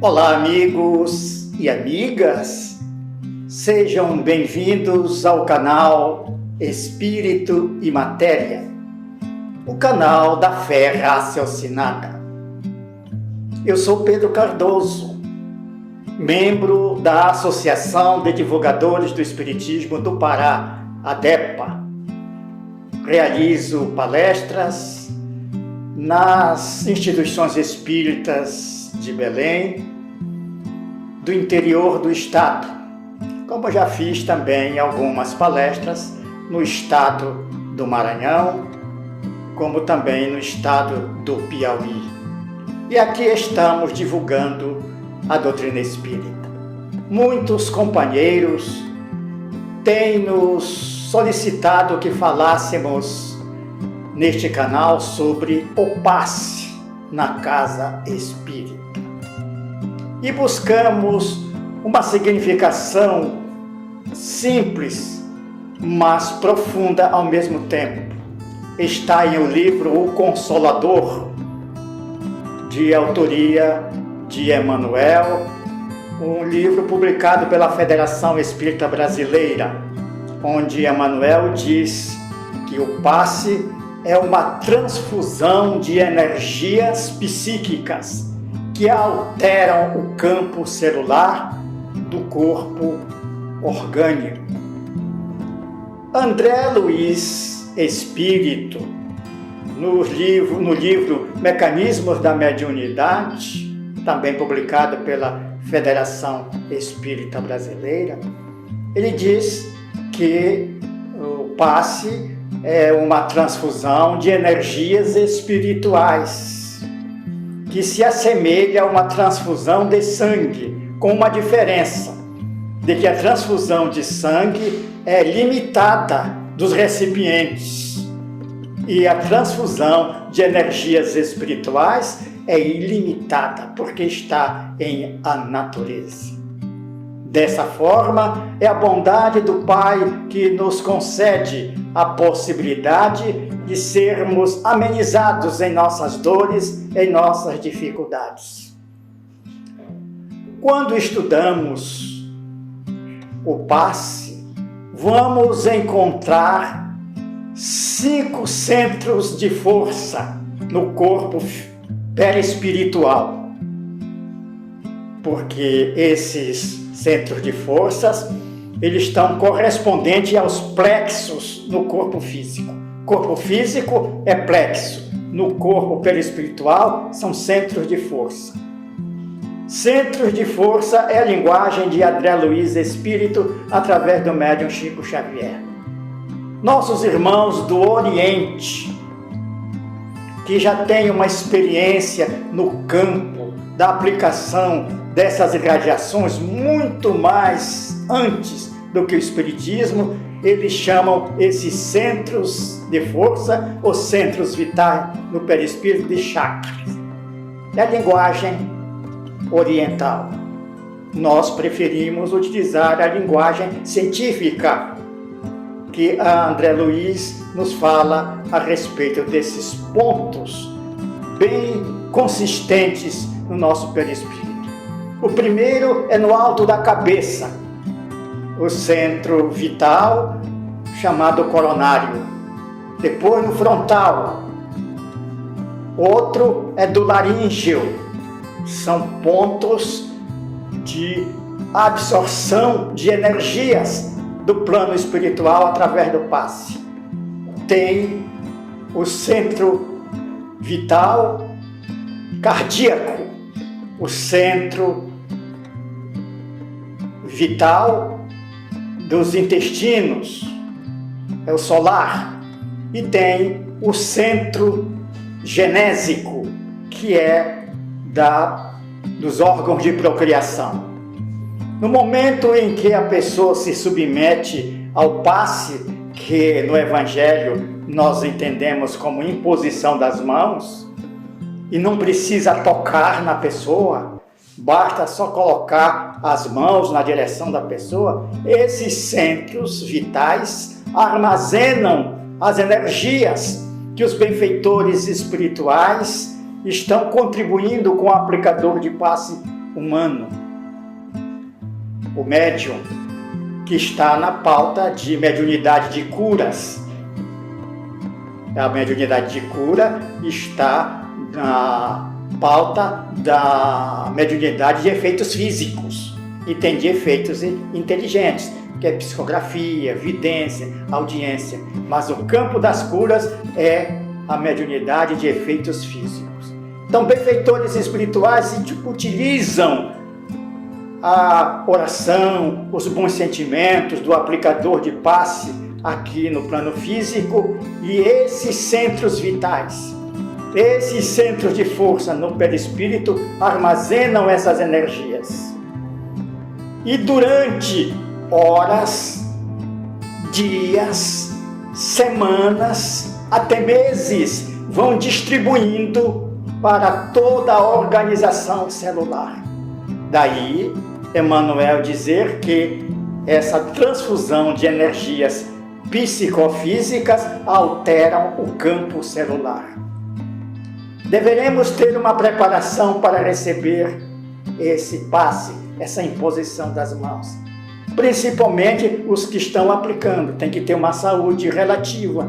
Olá, amigos e amigas, sejam bem-vindos ao canal Espírito e Matéria, o canal da fé raciocinada. Eu sou Pedro Cardoso, membro da Associação de Divulgadores do Espiritismo do Pará, ADEPA. Realizo palestras nas instituições espíritas de Belém, do interior do estado, como já fiz também algumas palestras no estado do Maranhão, como também no estado do Piauí. E aqui estamos divulgando a doutrina espírita. Muitos companheiros têm nos solicitado que falássemos neste canal sobre o passe na casa espírita. E buscamos uma significação simples, mas profunda ao mesmo tempo. Está em o livro O Consolador, de autoria de Emmanuel, um livro publicado pela Federação Espírita Brasileira, onde Emmanuel diz que o passe é uma transfusão de energias psíquicas que alteram o campo celular do corpo orgânico. André Luiz Espírito, no livro Mecanismos da Mediunidade, também publicado pela Federação Espírita Brasileira, ele diz que o passe é uma transfusão de energias espirituais, que se assemelha a uma transfusão de sangue, com uma diferença, de que a transfusão de sangue é limitada dos recipientes e a transfusão de energias espirituais é ilimitada, porque está em a natureza. Dessa forma, é a bondade do Pai que nos concede a possibilidade de sermos amenizados em nossas dores, em nossas dificuldades. Quando estudamos o passe, vamos encontrar 5 centros de força no corpo perispiritual, porque esses centros de forças, eles estão correspondentes aos plexos no corpo físico. Corpo físico é plexo, no corpo perispiritual são centros de força. Centros de força é a linguagem de André Luiz Espírito através do médium Chico Xavier. Nossos irmãos do Oriente, que já têm uma experiência no campo da aplicação dessas irradiações muito mais antes do que o Espiritismo, eles chamam esses centros de força, ou centros vitais no perispírito, de chakras. É a linguagem oriental. Nós preferimos utilizar a linguagem científica, que a André Luiz nos fala a respeito desses pontos bem consistentes no nosso perispírito. O primeiro é no alto da cabeça, o centro vital, chamado coronário. Depois no frontal. Outro é do laríngeo. São pontos de absorção de energias do plano espiritual através do passe. Tem o centro vital cardíaco, o centro vital dos intestinos, é o solar, e tem o centro genésico, que é dos órgãos de procriação. No momento em que a pessoa se submete ao passe, que no Evangelho nós entendemos como imposição das mãos, e não precisa tocar na pessoa, basta só colocar as mãos na direção da pessoa, esses centros vitais armazenam as energias que os benfeitores espirituais estão contribuindo com o aplicador de passe humano. O médium, que está na pauta de mediunidade de curas. A mediunidade de cura está na pauta da mediunidade de efeitos físicos e tem de efeitos inteligentes, que é psicografia, vidência, audiência. Mas o campo das curas é a mediunidade de efeitos físicos. Então, benfeitores espirituais utilizam a oração, os bons sentimentos do aplicador de passe aqui no plano físico, e esses centros vitais, esses centros de força no perispírito armazenam essas energias. E durante horas, dias, semanas, até meses, vão distribuindo para toda a organização celular. Daí, Emmanuel dizer que essa transfusão de energias psicofísicas alteram o campo celular. Deveremos ter uma preparação para receber esse passe, essa imposição das mãos. Principalmente os que estão aplicando, tem que ter uma saúde relativa.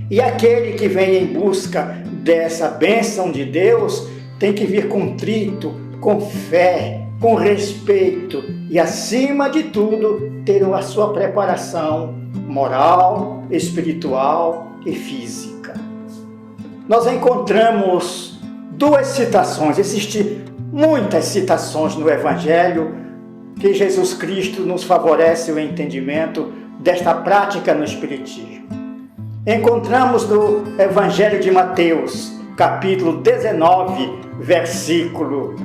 E aquele que vem em busca dessa bênção de Deus tem que vir contrito, com fé, com respeito e, acima de tudo, ter a sua preparação moral, espiritual e física. Nós encontramos duas citações, existem muitas citações no Evangelho que Jesus Cristo nos favorece o entendimento desta prática no Espiritismo. Encontramos no Evangelho de Mateus, capítulo 19, versículo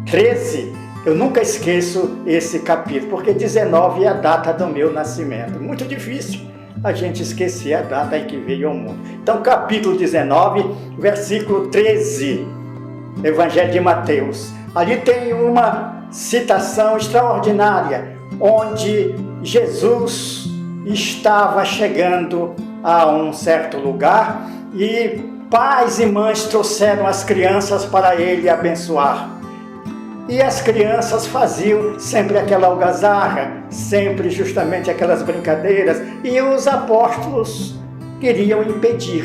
13, eu nunca esqueço esse capítulo, porque 19 é a data do meu nascimento. Muito difícil a gente esquecer a data em que veio ao mundo. Então, capítulo 19, versículo 13, Evangelho de Mateus. Ali tem uma citação extraordinária, onde Jesus estava chegando a um certo lugar e pais e mães trouxeram as crianças para ele abençoar. E as crianças faziam sempre aquela algazarra, sempre justamente aquelas brincadeiras, e os apóstolos queriam impedir.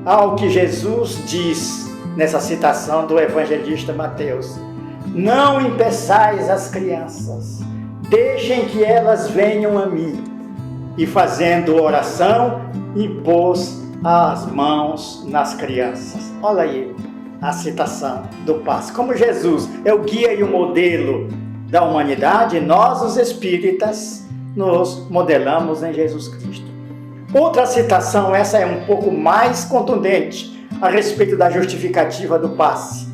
Ao que Jesus diz nessa citação do evangelista Mateus: não impeçais as crianças, deixem que elas venham a mim. E fazendo oração, impôs as mãos nas crianças. Olha aí a citação do passe. Como Jesus é o guia e o modelo da humanidade, nós, os espíritas, nos modelamos em Jesus Cristo. Outra citação, essa é um pouco mais contundente, a respeito da justificativa do passe.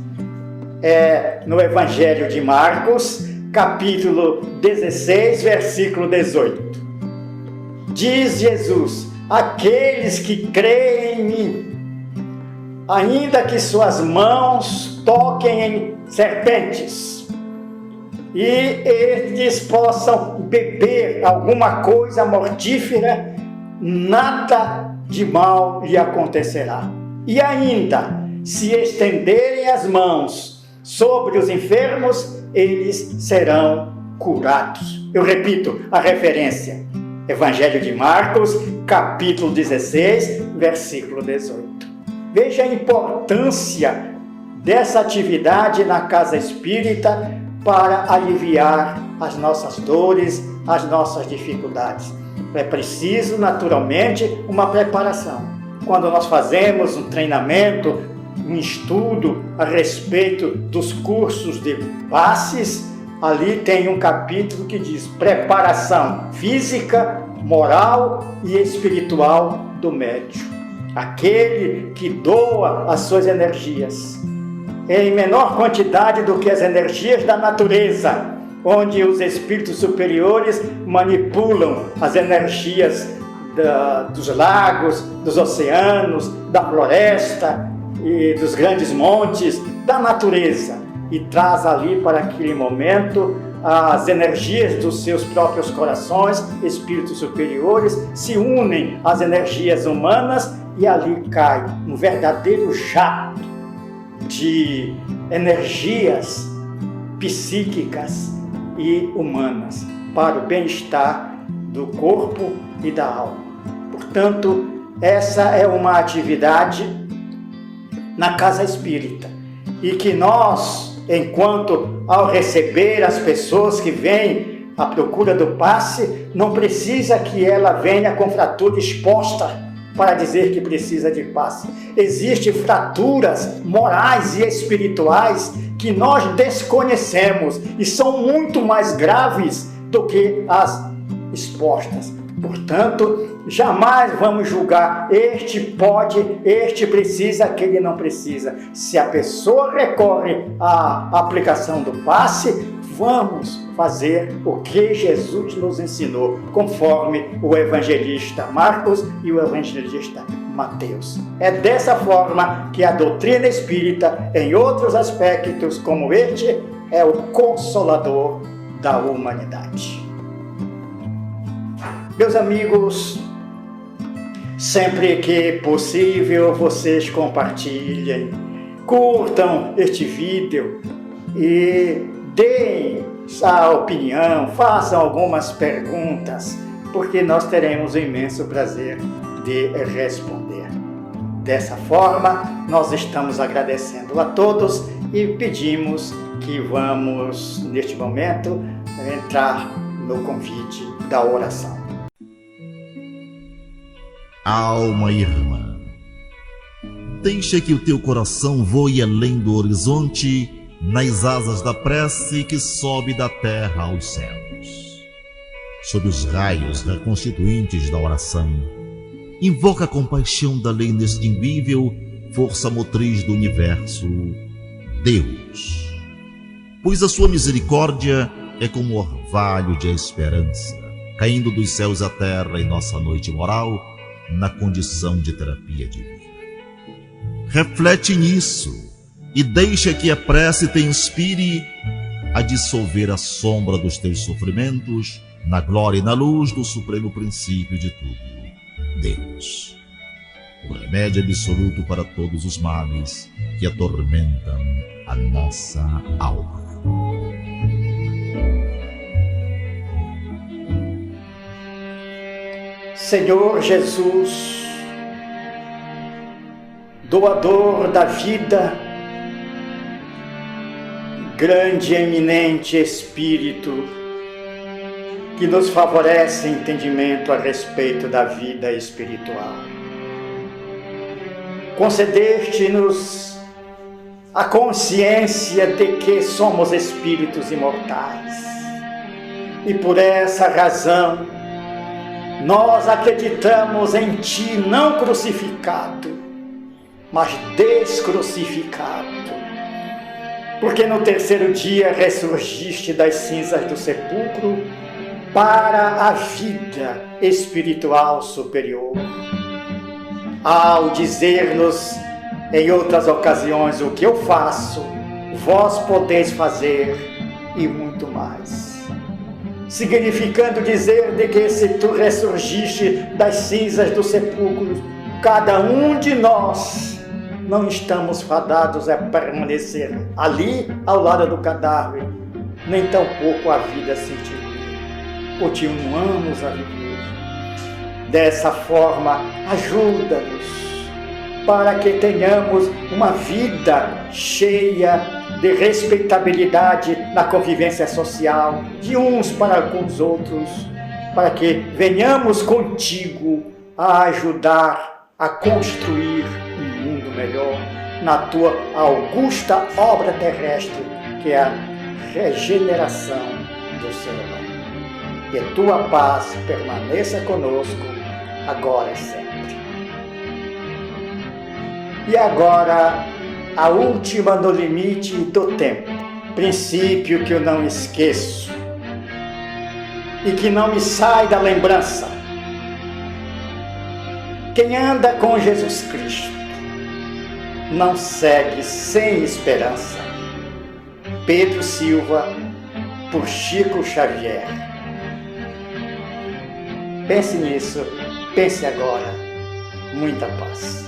É no Evangelho de Marcos, capítulo 16, versículo 18. Diz Jesus: aqueles que creem em mim, ainda que suas mãos toquem em serpentes e eles possam beber alguma coisa mortífera, nada de mal lhe acontecerá. E ainda, se estenderem as mãos sobre os enfermos, eles serão curados. Eu repito a referência: Evangelho de Marcos, capítulo 16, versículo 18. Veja a importância dessa atividade na casa espírita para aliviar as nossas dores, as nossas dificuldades. É preciso, naturalmente, uma preparação. Quando nós fazemos um treinamento, um estudo a respeito dos cursos de passes, ali tem um capítulo que diz preparação física, moral e espiritual do médium. Aquele que doa as suas energias em menor quantidade do que as energias da natureza, onde os espíritos superiores manipulam as energias dos lagos, dos oceanos, da floresta e dos grandes montes, da natureza, e traz ali para aquele momento as energias dos seus próprios corações. Espíritos superiores se unem às energias humanas e ali cai um verdadeiro jato de energias psíquicas e humanas, para o bem-estar do corpo e da alma. Portanto, essa é uma atividade na casa espírita, e que nós, enquanto ao receber as pessoas que vêm à procura do passe, não precisa que ela venha com fratura exposta para dizer que precisa de passe. Existem fraturas morais e espirituais que nós desconhecemos e são muito mais graves do que as expostas. Portanto, jamais vamos julgar, este pode, este precisa, aquele não precisa. Se a pessoa recorre à aplicação do passe, vamos fazer o que Jesus nos ensinou, conforme o evangelista Marcos e o evangelista Mateus. É dessa forma que a doutrina espírita, em outros aspectos como este, é o consolador da humanidade. Meus amigos, sempre que possível, vocês compartilhem, curtam este vídeo e deem a opinião, façam algumas perguntas, porque nós teremos o imenso prazer de responder. Dessa forma, nós estamos agradecendo a todos e pedimos que vamos, neste momento, entrar no convite da oração. Alma irmã, deixa que o teu coração voe além do horizonte, nas asas da prece que sobe da terra aos céus. Sob os raios reconstituintes da oração, invoca a compaixão da lei inextinguível, força motriz do universo, Deus. Pois a sua misericórdia é como orvalho de esperança, caindo dos céus à terra em nossa noite moral, na condição de terapia divina. Reflete nisso e deixa que a prece te inspire a dissolver a sombra dos teus sofrimentos na glória e na luz do supremo princípio de tudo, Deus. O remédio absoluto para todos os males que atormentam a nossa alma. Senhor Jesus, doador da vida, grande e eminente Espírito, que nos favorece entendimento a respeito da vida espiritual. Concedeste-nos a consciência de que somos espíritos imortais. E por essa razão, nós acreditamos em Ti não crucificado, mas descrucificado. Porque no terceiro dia ressurgiste das cinzas do sepulcro para a vida espiritual superior. Ao dizer-nos em outras ocasiões: o que eu faço, vós podeis fazer e muito mais. Significando dizer de que se tu ressurgiste das cinzas do sepulcro, cada um de nós não estamos fadados a permanecer ali ao lado do cadáver, nem tampouco a vida sentir. Continuamos a viver. Dessa forma, ajuda-nos para que tenhamos uma vida cheia de respeitabilidade na convivência social, de uns para com os outros, para que venhamos contigo a ajudar a construir um mundo melhor na tua augusta obra terrestre, que é a regeneração do ser humano. Que tua paz permaneça conosco, agora e sempre. E agora, a última no limite do tempo, princípio que eu não esqueço e que não me sai da lembrança. Quem anda com Jesus Cristo não segue sem esperança. Pedro Silva, por Chico Xavier. Pense nisso, pense agora. Muita paz.